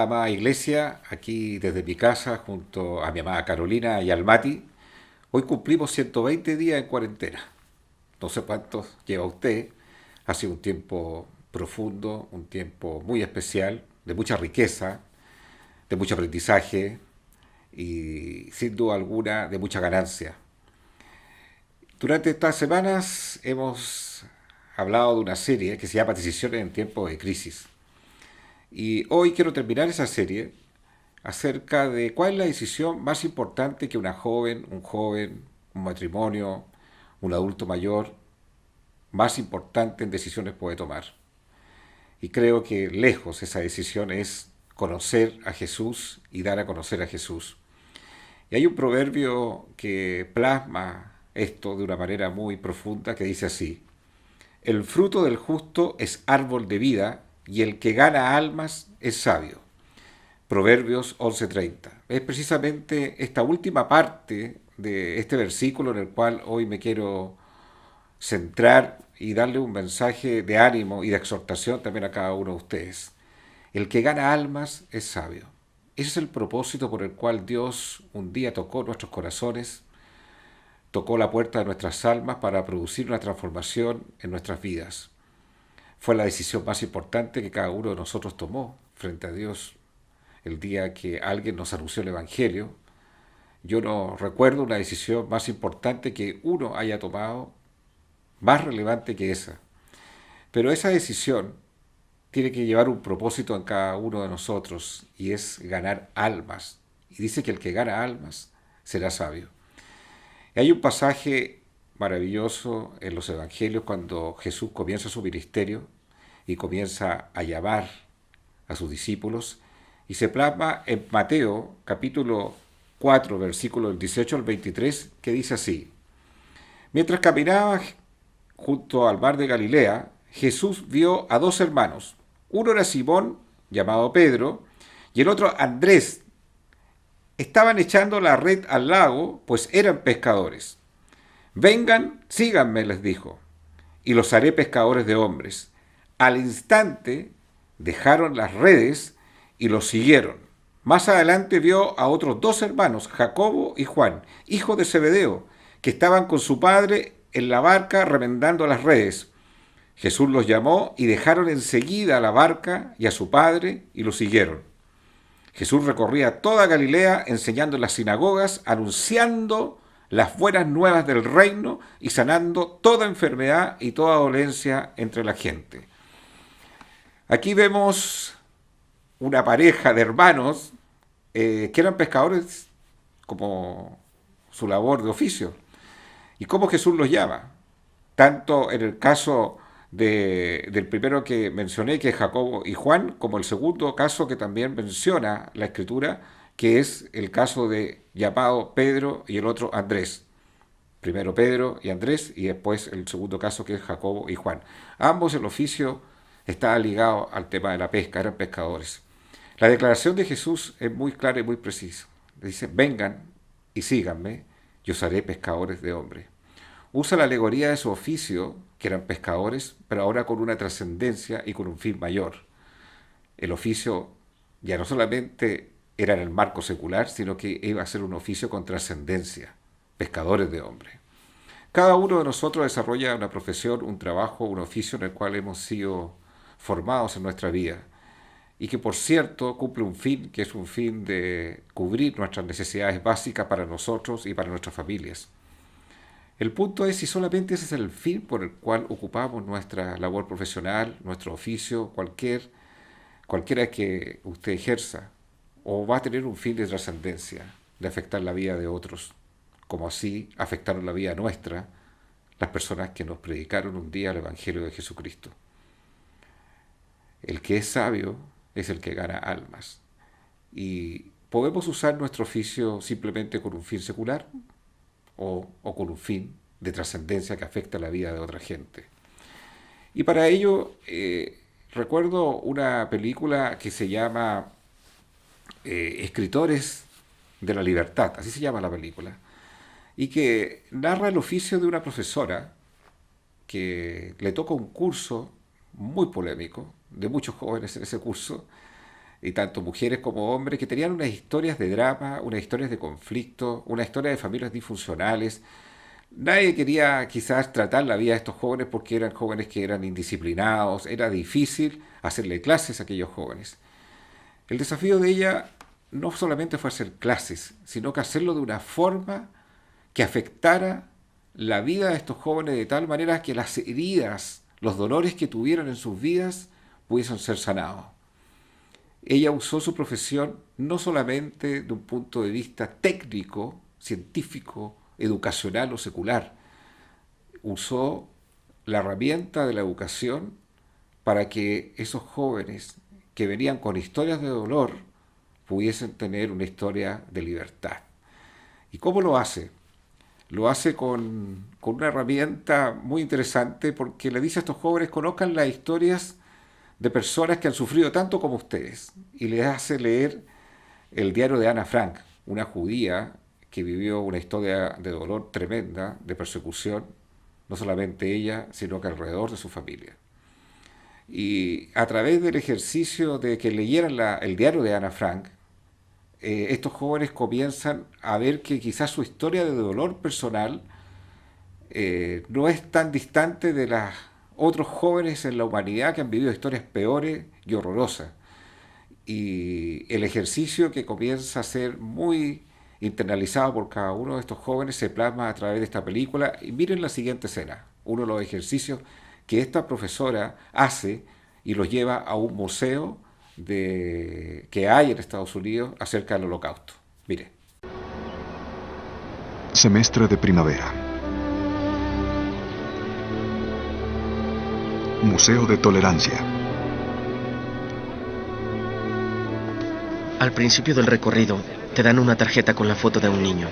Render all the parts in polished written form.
amada iglesia, aquí desde mi casa, junto a mi amada Carolina y al Mati, hoy cumplimos 120 días en cuarentena. No sé cuántos lleva usted. Ha sido un tiempo profundo, un tiempo muy especial, de mucha riqueza, de mucho aprendizaje y sin duda alguna de mucha ganancia. Durante estas semanas hemos hablado de una serie que se llama Decisiones en tiempos de crisis. Y hoy quiero terminar esa serie acerca de cuál es la decisión más importante que una joven, un matrimonio, un adulto mayor, más importante en decisiones puede tomar. Y creo que lejos esa decisión es conocer a Jesús y dar a conocer a Jesús. Y hay un proverbio que plasma esto de una manera muy profunda que dice así: el fruto del justo es árbol de vida y el que gana almas es sabio. Proverbios 11:30. Es precisamente esta última parte de este versículo en el cual hoy me quiero centrar y darle un mensaje de ánimo y de exhortación también a cada uno de ustedes. El que gana almas es sabio. Ese es el propósito por el cual Dios un día tocó nuestros corazones, tocó la puerta de nuestras almas para producir una transformación en nuestras vidas. Fue la decisión más importante que cada uno de nosotros tomó frente a Dios el día que alguien nos anunció el Evangelio. Yo no recuerdo una decisión más importante que uno haya tomado, más relevante que esa. Pero esa decisión tiene que llevar un propósito en cada uno de nosotros y es ganar almas. Y dice que el que gana almas será sabio. Y hay un pasaje maravilloso en los evangelios cuando Jesús comienza su ministerio y comienza a llamar a sus discípulos y se plasma en Mateo capítulo 4 versículos 18 al 23 que dice así: mientras caminaba junto al mar de Galilea, Jesús vio a dos hermanos. Uno era Simón, llamado Pedro, y el otro Andrés. Estaban echando la red al lago, pues eran pescadores. Vengan, síganme, les dijo, y los haré pescadores de hombres. Al instante dejaron las redes y los siguieron. Más adelante vio a otros dos hermanos, Jacobo y Juan, hijos de Zebedeo, que estaban con su padre en la barca remendando las redes. Jesús los llamó y dejaron enseguida a la barca y a su padre y lo siguieron. Jesús recorría toda Galilea enseñando en las sinagogas, anunciando las buenas nuevas del reino y sanando toda enfermedad y toda dolencia entre la gente. Aquí vemos una pareja de hermanos que eran pescadores como su labor de oficio. ¿Y cómo Jesús los llama? Tanto en el caso del primero que mencioné, que es Jacobo y Juan, como el segundo caso que también menciona la Escritura, que es el caso de llamado Pedro y el otro Andrés. Primero Pedro y Andrés y después el segundo caso que es Jacobo y Juan. Ambos el oficio estaba ligado al tema de la pesca, eran pescadores. La declaración de Jesús es muy clara y muy precisa. Dice: vengan y síganme, yo os haré pescadores de hombres. Usa la alegoría de su oficio, que eran pescadores, pero ahora con una trascendencia y con un fin mayor. El oficio ya no solamente era en el marco secular, sino que iba a ser un oficio con trascendencia, pescadores de hombres. Cada uno de nosotros desarrolla una profesión, un trabajo, un oficio en el cual hemos sido formados en nuestra vida y que, por cierto, cumple un fin, que es un fin de cubrir nuestras necesidades básicas para nosotros y para nuestras familias. El punto es si solamente ese es el fin por el cual ocupamos nuestra labor profesional, nuestro oficio, cualquiera que usted ejerza, o va a tener un fin de trascendencia, de afectar la vida de otros, como así afectaron la vida nuestra las personas que nos predicaron un día el Evangelio de Jesucristo. El que es sabio es el que gana almas. Y podemos usar nuestro oficio simplemente con un fin secular, o con un fin de trascendencia que afecta la vida de otra gente. Y para ello recuerdo una película que se llama Escritores de la Libertad, así se llama la película, y que narra el oficio de una profesora que le toca un curso muy polémico, de muchos jóvenes en ese curso, y tanto mujeres como hombres, que tenían unas historias de drama, unas historias de conflicto, una historia de familias disfuncionales. Nadie quería quizás tratar la vida de estos jóvenes porque eran jóvenes que eran indisciplinados, era difícil hacerle clases a aquellos jóvenes. El desafío de ella no solamente fue hacer clases, sino que hacerlo de una forma que afectara la vida de estos jóvenes de tal manera que las heridas, los dolores que tuvieron en sus vidas pudiesen ser sanados. Ella usó su profesión no solamente de un punto de vista técnico, científico, educacional o secular. Usó la herramienta de la educación para que esos jóvenes que venían con historias de dolor pudiesen tener una historia de libertad. ¿Y cómo lo hace? Lo hace con una herramienta muy interesante porque le dice a estos jóvenes: conozcan las historias de personas que han sufrido tanto como ustedes, y les hace leer el diario de Ana Frank, una judía que vivió una historia de dolor tremenda, de persecución, no solamente ella, sino que alrededor de su familia. Y a través del ejercicio de que leyeran el diario de Ana Frank, estos jóvenes comienzan a ver que quizás su historia de dolor personal no es tan distante de las otros jóvenes en la humanidad que han vivido historias peores y horrorosas. Y el ejercicio, que comienza a ser muy internalizado por cada uno de estos jóvenes, se plasma a través de esta película. Y miren la siguiente escena, uno de los ejercicios que esta profesora hace y los lleva a un museo que hay en Estados Unidos acerca del Holocausto. Mire. Semestre de primavera. Museo de Tolerancia. Al principio del recorrido, te dan una tarjeta con la foto de un niño.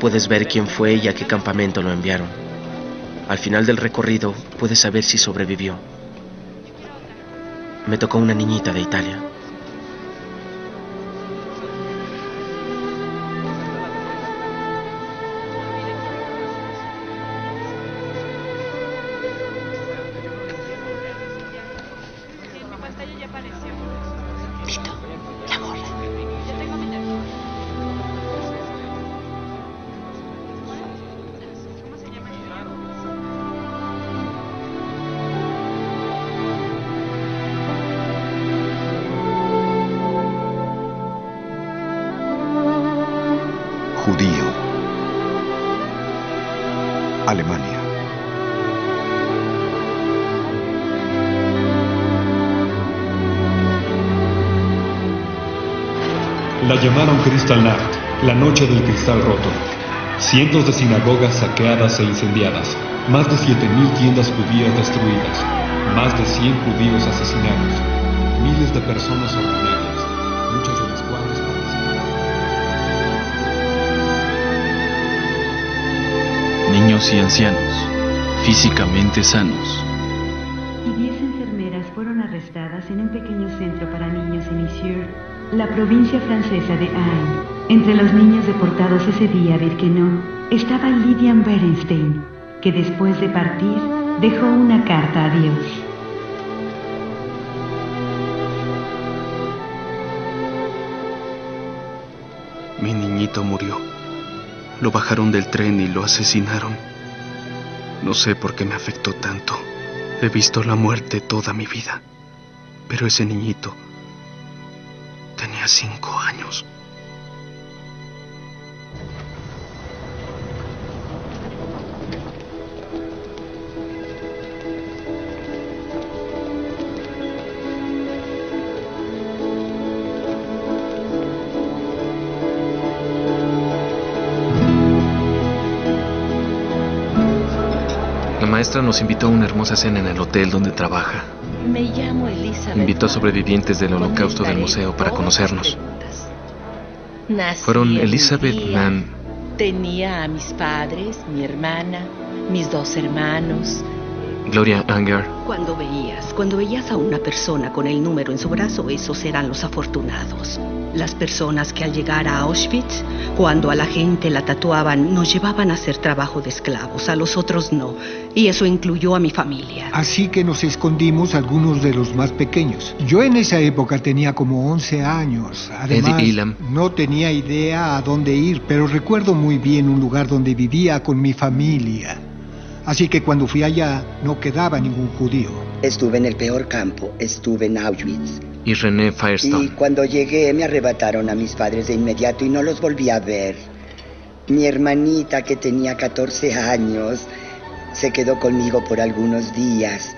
Puedes ver quién fue y a qué campamento lo enviaron. Al final del recorrido, puedes saber si sobrevivió. Me tocó una niñita de Italia. Tito, la gorra. Judío. Alemania. La llamaron Kristallnacht, la noche del cristal roto. Cientos de sinagogas saqueadas e incendiadas, más de 7.000 tiendas judías destruidas, más de 100 judíos asesinados, miles de personas ordinarias, muchas de las cuales niños y ancianos, físicamente sanos. Y 10 enfermeras fueron arrestadas en un pequeño centro para niños en Isieux, la provincia francesa de Ain. Entre los niños deportados ese día a Birkenau estaba Lydian Berenstein, que después de partir dejó una carta a Dios. Mi niñito murió. Lo bajaron del tren y lo asesinaron. No sé por qué me afectó tanto. He visto la muerte toda mi vida. Pero ese niñito tenía 5 años. La maestra nos invitó a una hermosa cena en el hotel donde trabaja. Me llamo Elizabeth. Invitó a sobrevivientes del holocausto del museo para conocernos. Fueron Elizabeth Mann. Tenía a mis padres, mi hermana, mis 2 hermanos, Gloria Anger. Cuando veías a una persona con el número en su brazo, esos eran los afortunados. Las personas que al llegar a Auschwitz, cuando a la gente la tatuaban, nos llevaban a hacer trabajo de esclavos, a los otros no. Y eso incluyó a mi familia. Así que nos escondimos algunos de los más pequeños. Yo en esa época tenía como 11 años. Además, Eddie Elam. no tenía idea a dónde ir, pero recuerdo muy bien un lugar donde vivía con mi familia. Así que cuando fui allá, no quedaba ningún judío. Estuve en el peor campo, estuve en Auschwitz. Y René Firestone. Y cuando llegué me arrebataron a mis padres de inmediato y no los volví a ver. Mi hermanita, que tenía 14 años, se quedó conmigo por algunos días.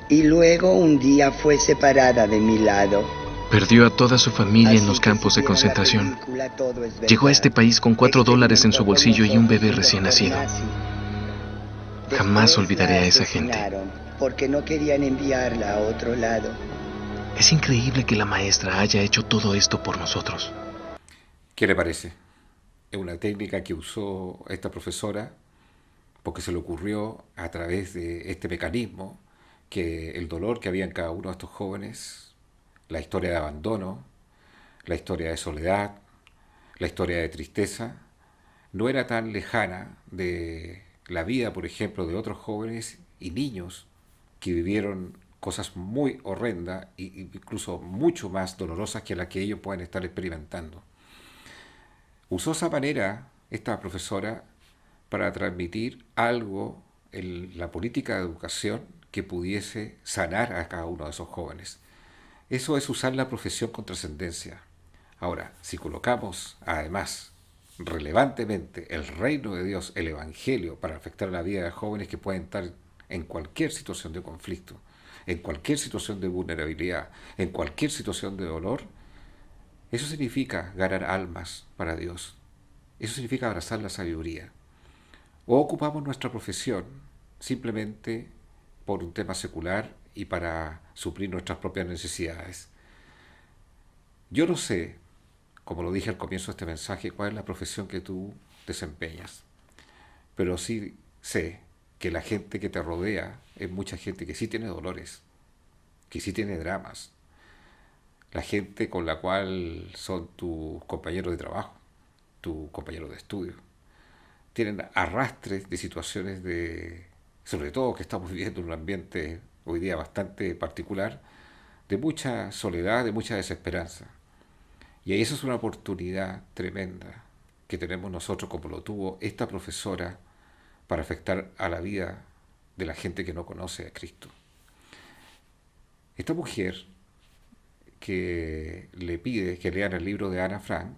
Y luego un día fue separada de mi lado. Perdió a toda su familia Así en los que campos si de vieron la concentración. película, todo es verdad. Llegó a este país con $4 en su bolsillo y un bebé Los recién nacido. nazi. Jamás Después olvidaré la a esa gente. asesinaron porque no querían enviarla a otro lado. Es increíble que la maestra haya hecho todo esto por nosotros. ¿Qué le parece? Es una técnica que usó esta profesora porque se le ocurrió a través de este mecanismo que el dolor que había en cada uno de estos jóvenes, la historia de abandono, la historia de soledad, la historia de tristeza, no era tan lejana de la vida, por ejemplo, de otros jóvenes y niños que vivieron cosas muy horrendas e incluso mucho más dolorosas que las que ellos pueden estar experimentando. Usó esa manera esta profesora para transmitir algo en la política de educación que pudiese sanar a cada uno de esos jóvenes. Eso es usar la profesión con trascendencia. Ahora, si colocamos además relevantemente el reino de Dios, el Evangelio, para afectar la vida de jóvenes que pueden estar en cualquier situación de conflicto, en cualquier situación de vulnerabilidad, en cualquier situación de dolor, eso significa ganar almas para Dios. Eso significa abrazar la sabiduría. O ocupamos nuestra profesión simplemente por un tema secular y para suplir nuestras propias necesidades. Yo no sé, como lo dije al comienzo de este mensaje, cuál es la profesión que tú desempeñas, pero sí sé que la gente que te rodea es mucha gente que sí tiene dolores, que sí tiene dramas, la gente con la cual son tus compañeros de trabajo, tus compañeros de estudio, tienen arrastres de situaciones de, sobre todo que estamos viviendo en un ambiente hoy día bastante particular, de mucha soledad, de mucha desesperanza. Y ahí eso es una oportunidad tremenda que tenemos nosotros, como lo tuvo esta profesora, para afectar a la vida de la gente que no conoce a Cristo. Esta mujer que le pide que lean el libro de Ana Frank,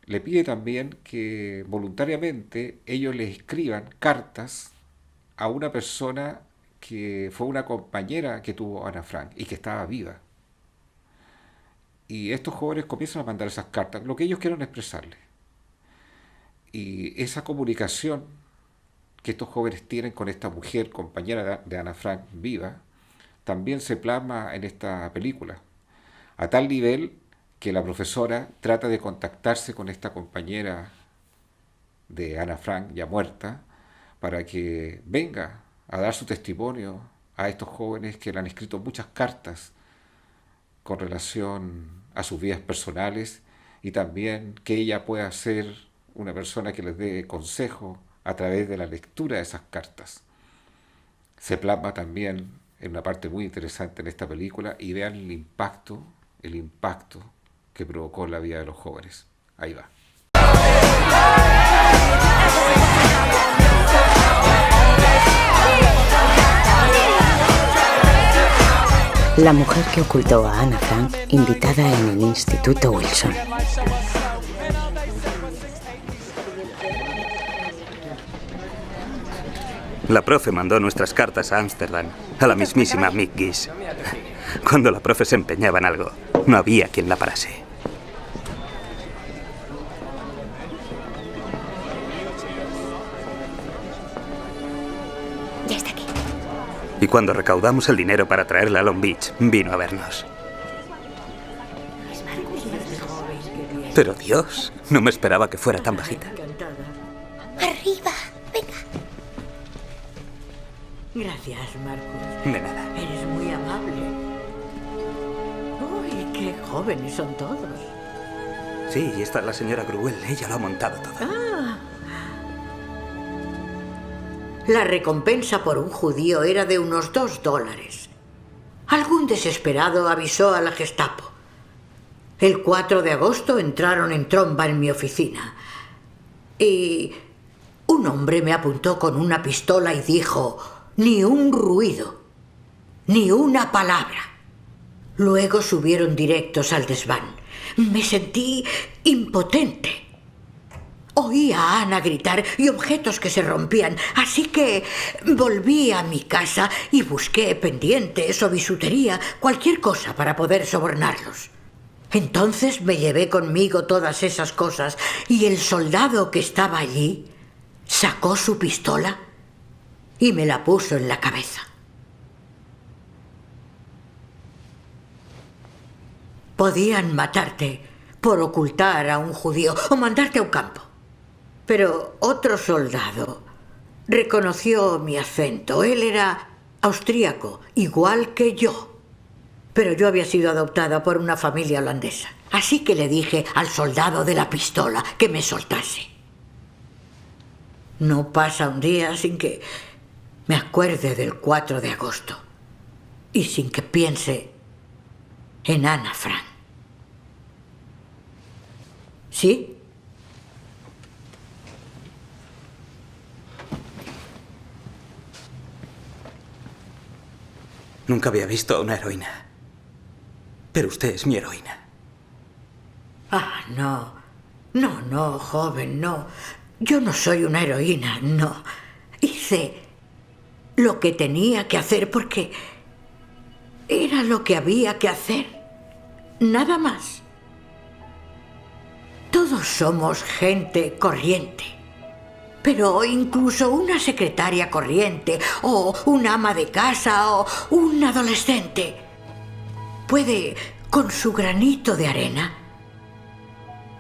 le pide también que voluntariamente ellos le escriban cartas a una persona que fue una compañera que tuvo Ana Frank y que estaba viva. Y estos jóvenes comienzan a mandar esas cartas, lo que ellos quieren expresarle. Y esa comunicación que estos jóvenes tienen con esta mujer, compañera de Ana Frank, viva, también se plasma en esta película. A tal nivel que la profesora trata de contactarse con esta compañera de Ana Frank, ya muerta, para que venga a dar su testimonio a estos jóvenes que le han escrito muchas cartas con relación a sus vidas personales y también que ella pueda ser una persona que les dé consejo a través de la lectura de esas cartas. Se plasma también en una parte muy interesante en esta película y vean el impacto que provocó en la vida de los jóvenes. Ahí va. La mujer que ocultó a Ana Frank, invitada en el Instituto Wilson. La profe mandó nuestras cartas a Ámsterdam, a la mismísima Mick Gies. Cuando la profe se empeñaba en algo, no había quien la parase. Ya está aquí. Y cuando recaudamos el dinero para traerla a Long Beach, vino a vernos. Pero Dios, no me esperaba que fuera tan bajita. Arriba, venga. Gracias, Marcus. De nada. Eres muy amable. Uy, qué jóvenes son todos. Sí, esta es la señora Gruel. Ella lo ha montado todo. Ah. La recompensa por un judío era de unos $2. Algún desesperado avisó a la Gestapo. El 4 de agosto entraron en tromba en mi oficina. Y un hombre me apuntó con una pistola y dijo: ni un ruido, ni una palabra. Luego subieron directos al desván. Me sentí impotente. Oí a Ana gritar y objetos que se rompían, así que volví a mi casa y busqué pendientes o bisutería, cualquier cosa para poder sobornarlos. Entonces me llevé conmigo todas esas cosas y el soldado que estaba allí sacó su pistola y me la puso en la cabeza. Podían matarte por ocultar a un judío o mandarte a un campo. Pero otro soldado reconoció mi acento. Él era austríaco, igual que yo. Pero yo había sido adoptada por una familia holandesa. Así que le dije al soldado de la pistola que me soltase. No pasa un día sin que me acuerde del 4 de agosto y sin que piense en Ana Frank. ¿Sí? Nunca había visto a una heroína. Pero usted es mi heroína. Ah, no. No, joven, no. Yo no soy una heroína, no. Hice lo que tenía que hacer porque era lo que había que hacer. Nada más. Todos somos gente corriente. Pero incluso una secretaria corriente, o un ama de casa, o un adolescente, puede, con su granito de arena,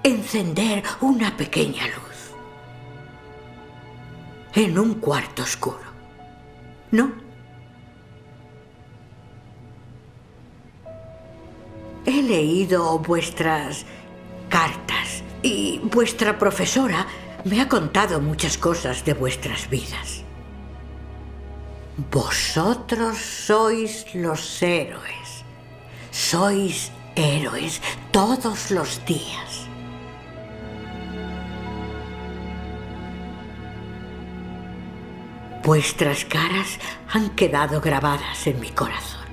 encender una pequeña luz en un cuarto oscuro. ¿No? He leído vuestras cartas y vuestra profesora me ha contado muchas cosas de vuestras vidas. Vosotros sois los héroes. Sois héroes todos los días. Vuestras caras han quedado grabadas en mi corazón.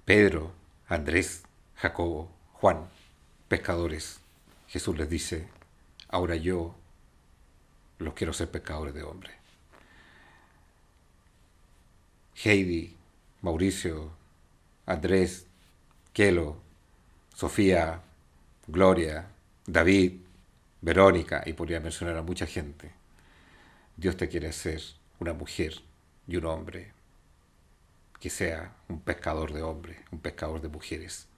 Pedro, Andrés, Jacobo, Juan, pescadores. Jesús les dice: ahora yo los quiero ser pescadores de hombres. Heidi, Mauricio, Andrés, Kelo, Sofía, Gloria, David, Verónica, y podría mencionar a mucha gente. Dios te quiere hacer una mujer y un hombre que sea un pescador de hombres, un pescador de mujeres.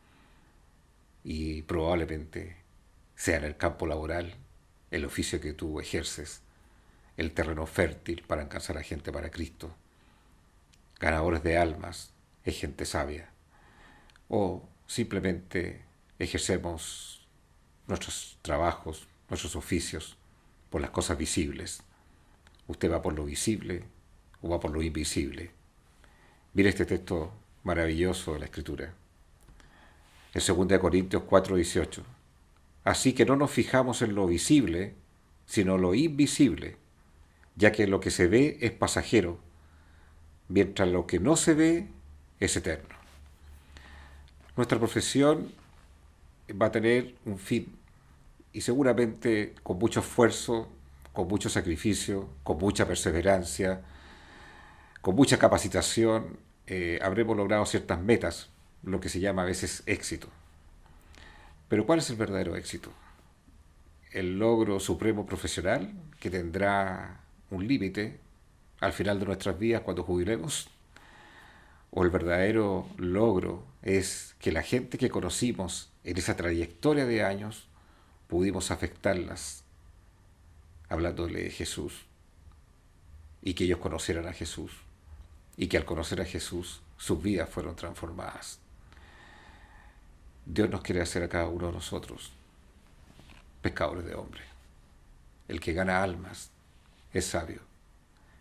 Y probablemente sea en el campo laboral el oficio que tú ejerces, el terreno fértil para alcanzar a gente para Cristo. Ganadores de almas, es gente sabia. O simplemente ejercemos nuestros trabajos, nuestros oficios por las cosas visibles. ¿Usted va por lo visible o va por lo invisible? Mire este texto maravilloso de la Escritura. En 2 Corintios 4:18. Así que no nos fijamos en lo visible, sino en lo invisible, ya que lo que se ve es pasajero, mientras lo que no se ve es eterno. Nuestra profesión va a tener un fin, y seguramente con mucho esfuerzo, con mucho sacrificio, con mucha perseverancia, con mucha capacitación, habremos logrado ciertas metas, lo que se llama a veces éxito. Pero ¿cuál es el verdadero éxito? ¿El logro supremo profesional que tendrá un límite al final de nuestras vidas cuando jubilemos? ¿O el verdadero logro es que la gente que conocimos en esa trayectoria de años pudimos afectarlas hablándole de Jesús, y que ellos conocieran a Jesús, y que al conocer a Jesús sus vidas fueron transformadas. Dios nos quiere hacer a cada uno de nosotros pescadores de hombres. El que gana almas es sabio.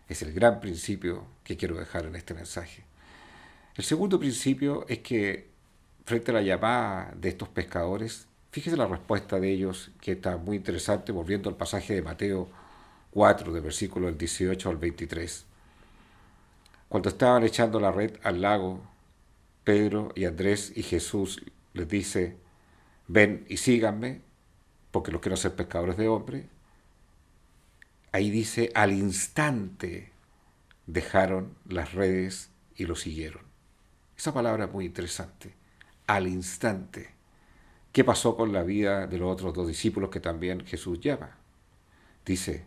Es el gran principio que quiero dejar en este mensaje. El segundo principio es que frente a la llamada de estos pescadores, fíjese la respuesta de ellos, que está muy interesante, volviendo al pasaje de Mateo 4, de versículos del 18 al 23. Cuando estaban echando la red al lago, Pedro y Andrés y Jesús les dice: ven y síganme, porque los quiero hacer pescadores de hombres. Ahí dice: al instante dejaron las redes y lo siguieron. Esa palabra es muy interesante. Al instante. ¿Qué pasó con la vida de los otros dos discípulos que también Jesús llama? Dice: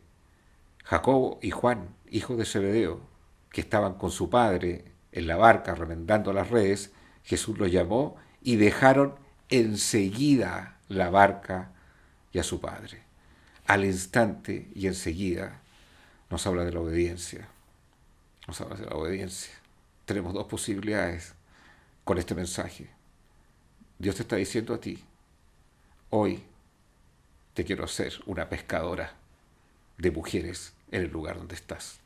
Jacobo y Juan, hijos de Zebedeo, que estaban con su padre en la barca remendando las redes, Jesús los llamó y dejaron enseguida la barca y a su padre. Al instante y enseguida nos habla de la obediencia. Nos habla de la obediencia. Tenemos dos posibilidades con este mensaje. Dios te está diciendo a ti: hoy te quiero hacer una pescadora de mujeres en el lugar donde estás.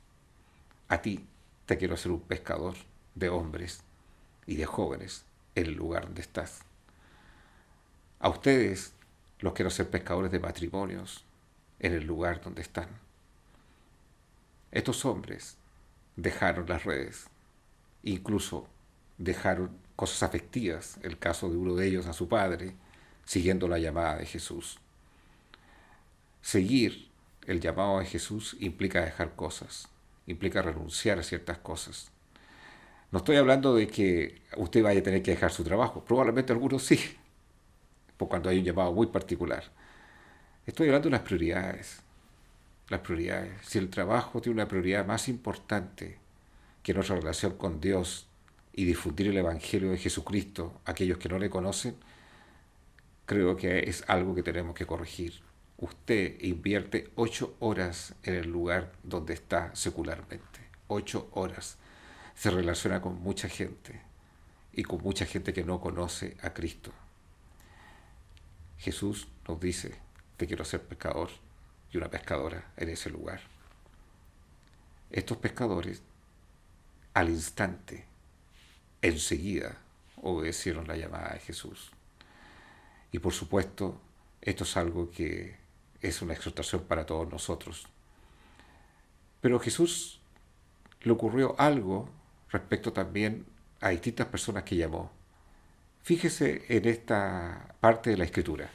A ti te quiero hacer un pescador de hombres y de jóvenes en el lugar donde estás. A ustedes los quiero hacer pescadores de matrimonios en el lugar donde están. Estos hombres dejaron las redes, incluso dejaron cosas afectivas, el caso de uno de ellos a su padre, siguiendo la llamada de Jesús. Seguir el llamado de Jesús implica dejar cosas, implica renunciar a ciertas cosas. No estoy hablando de que usted vaya a tener que dejar su trabajo, probablemente algunos sí, por cuando hay un llamado muy particular. Estoy hablando de las prioridades. Las prioridades. Si el trabajo tiene una prioridad más importante que nuestra relación con Dios y difundir el Evangelio de Jesucristo a aquellos que no le conocen, creo que es algo que tenemos que corregir. Usted invierte 8 horas en el lugar donde está secularmente. 8 horas. Se relaciona con mucha gente y con mucha gente que no conoce a Cristo. Jesús nos dice: te quiero hacer pescador y una pescadora en ese lugar. Estos pescadores, al instante, enseguida, obedecieron la llamada de Jesús. Y por supuesto, esto es algo que es una exhortación para todos nosotros. Pero a Jesús le ocurrió algo respecto también a distintas personas que llamó. Fíjese en esta parte de la Escritura,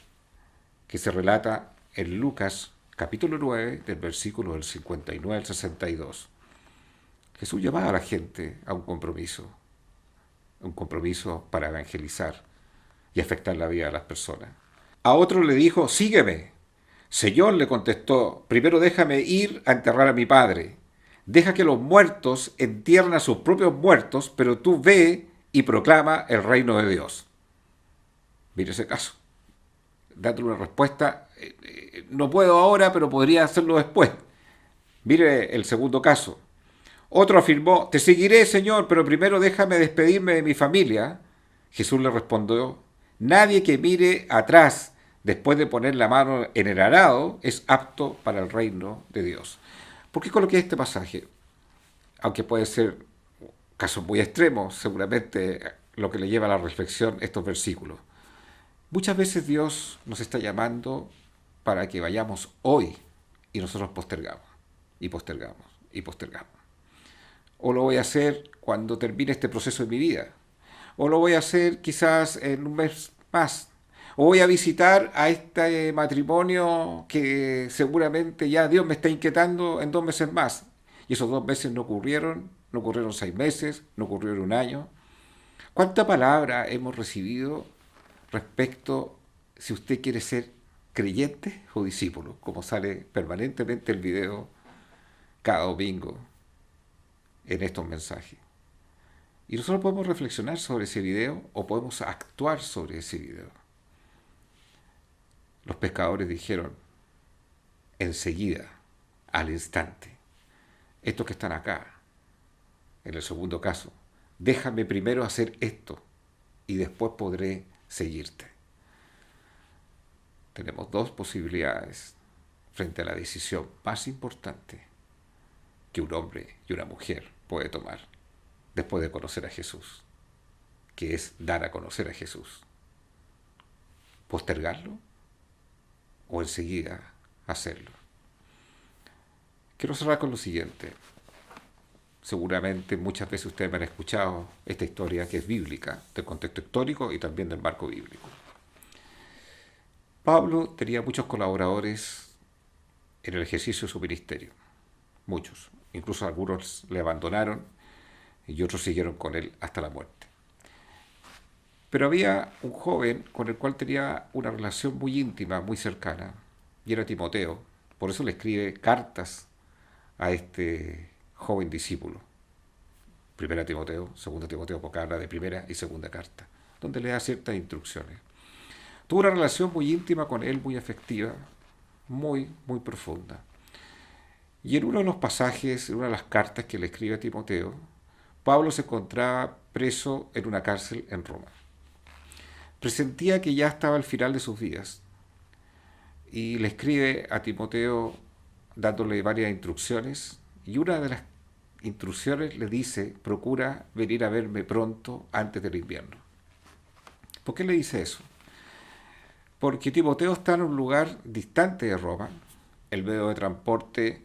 que se relata en Lucas, capítulo 9, del versículo del 59 al 62. Jesús llamaba a la gente a un compromiso para evangelizar y afectar la vida de las personas. A otro le dijo: sígueme. Señor, le contestó, primero déjame ir a enterrar a mi padre. Deja que los muertos entierren a sus propios muertos, pero tú ve y proclama el reino de Dios. Mire ese caso. Dándole una respuesta: no puedo ahora, pero podría hacerlo después. Mire el segundo caso. Otro afirmó: te seguiré, Señor, pero primero déjame despedirme de mi familia. Jesús le respondió: nadie que mire atrás después de poner la mano en el arado es apto para el reino de Dios. ¿Por qué coloqué este pasaje? Aunque puede ser casos muy extremos, seguramente lo que le lleva a la reflexión estos versículos. Muchas veces Dios nos está llamando para que vayamos hoy y nosotros postergamos, y postergamos, y postergamos. O lo voy a hacer cuando termine este proceso de mi vida. O lo voy a hacer quizás en un mes más. O voy a visitar a este matrimonio que seguramente ya Dios me está inquietando en 2 meses más. Y esos 2 meses no ocurrieron 6 meses, no ocurrieron 1 año. ¿Cuánta palabra hemos recibido respecto si usted quiere ser creyente o discípulo? Como sale permanentemente el video cada domingo en estos mensajes. Y nosotros podemos reflexionar sobre ese video o podemos actuar sobre ese video. Los pescadores dijeron: enseguida al instante. Estos que están acá, en el segundo caso, déjame primero hacer esto y después podré seguirte. Tenemos dos posibilidades frente a la decisión más importante que un hombre y una mujer puede tomar después de conocer a Jesús, que es dar a conocer a Jesús. ¿Postergarlo o enseguida hacerlo? Quiero cerrar con lo siguiente. Seguramente muchas veces ustedes me han escuchado esta historia que es bíblica, del contexto histórico y también del marco bíblico. Pablo tenía muchos colaboradores en el ejercicio de su ministerio, muchos, incluso algunos le abandonaron y otros siguieron con él hasta la muerte. Pero había un joven con el cual tenía una relación muy íntima, muy cercana, y era Timoteo. Por eso le escribe cartas a este joven discípulo. Primera Timoteo, segunda Timoteo, porque habla de primera y segunda carta, donde le da ciertas instrucciones. Tuvo una relación muy íntima con él, muy afectiva, muy profunda. Y en uno de los pasajes, en una de las cartas que le escribe a Timoteo, Pablo se encontraba preso en una cárcel en Roma. Presentía que ya estaba al final de sus días y le escribe a Timoteo dándole varias instrucciones, y una de las instrucciones le dice: procura venir a verme pronto antes del invierno. ¿Por qué le dice eso? Porque Timoteo está en un lugar distante de Roma, el medio de transporte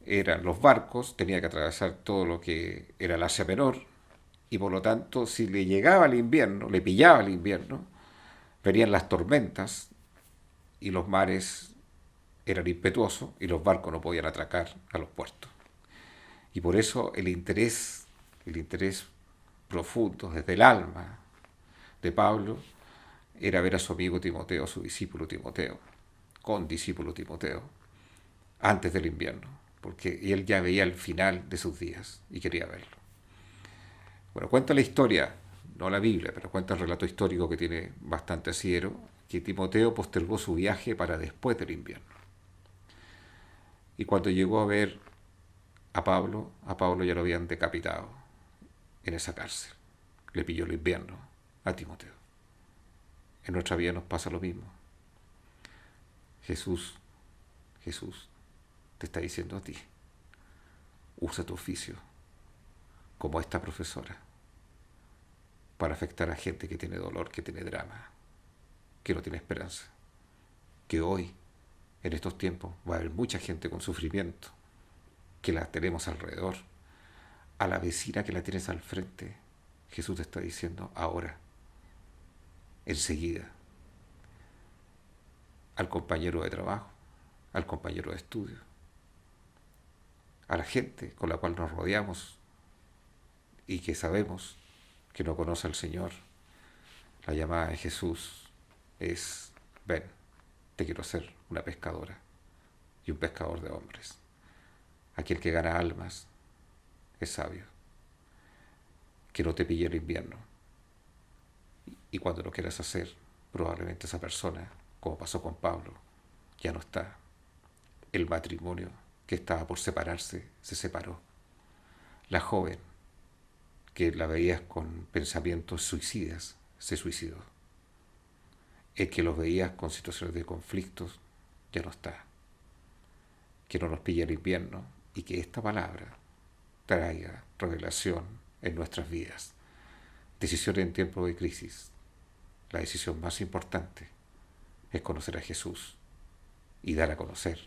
eran los barcos, tenía que atravesar todo lo que era el Asia Menor, y por lo tanto, si le llegaba el invierno, le pillaba el invierno, venían las tormentas y los mares eran impetuosos y los barcos no podían atracar a los puertos. Y por eso el interés profundo desde el alma de Pablo era ver a su amigo Timoteo, su discípulo Timoteo, condiscípulo Timoteo, antes del invierno, porque él ya veía el final de sus días y quería verlo. Bueno, cuenta la historia, no la Biblia, pero cuenta el relato histórico que tiene bastante asidero, que Timoteo postergó su viaje para después del invierno. Y cuando llegó a ver a Pablo ya lo habían decapitado en esa cárcel. Le pilló el invierno a Timoteo. En nuestra vida nos pasa lo mismo. Jesús te está diciendo a ti: usa tu oficio como esta profesora para afectar a gente que tiene dolor, que tiene drama, que no tiene esperanza. Que hoy, en estos tiempos, va a haber mucha gente con sufrimiento, que la tenemos alrededor. A la vecina que la tienes al frente, Jesús te está diciendo ahora, enseguida. Al compañero de trabajo, al compañero de estudio, a la gente con la cual nos rodeamos y que sabemos que no conoce al Señor. La llamada de Jesús es: ven, te quiero hacer una pescadora y un pescador de hombres. Aquel que gana almas es sabio. Que no te pille el invierno. Y cuando lo quieras hacer, probablemente esa persona, como pasó con Pablo, ya no está. El matrimonio que estaba por separarse se separó. La joven que la veías con pensamientos suicidas se suicidó. El que los veías con situaciones de conflictos ya no está. Que no nos pille el invierno y que esta palabra traiga revelación en nuestras vidas. Decisiones en tiempos de crisis. La decisión más importante es conocer a Jesús y dar a conocer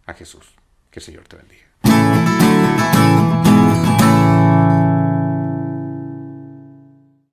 a Jesús. Que el Señor te bendiga.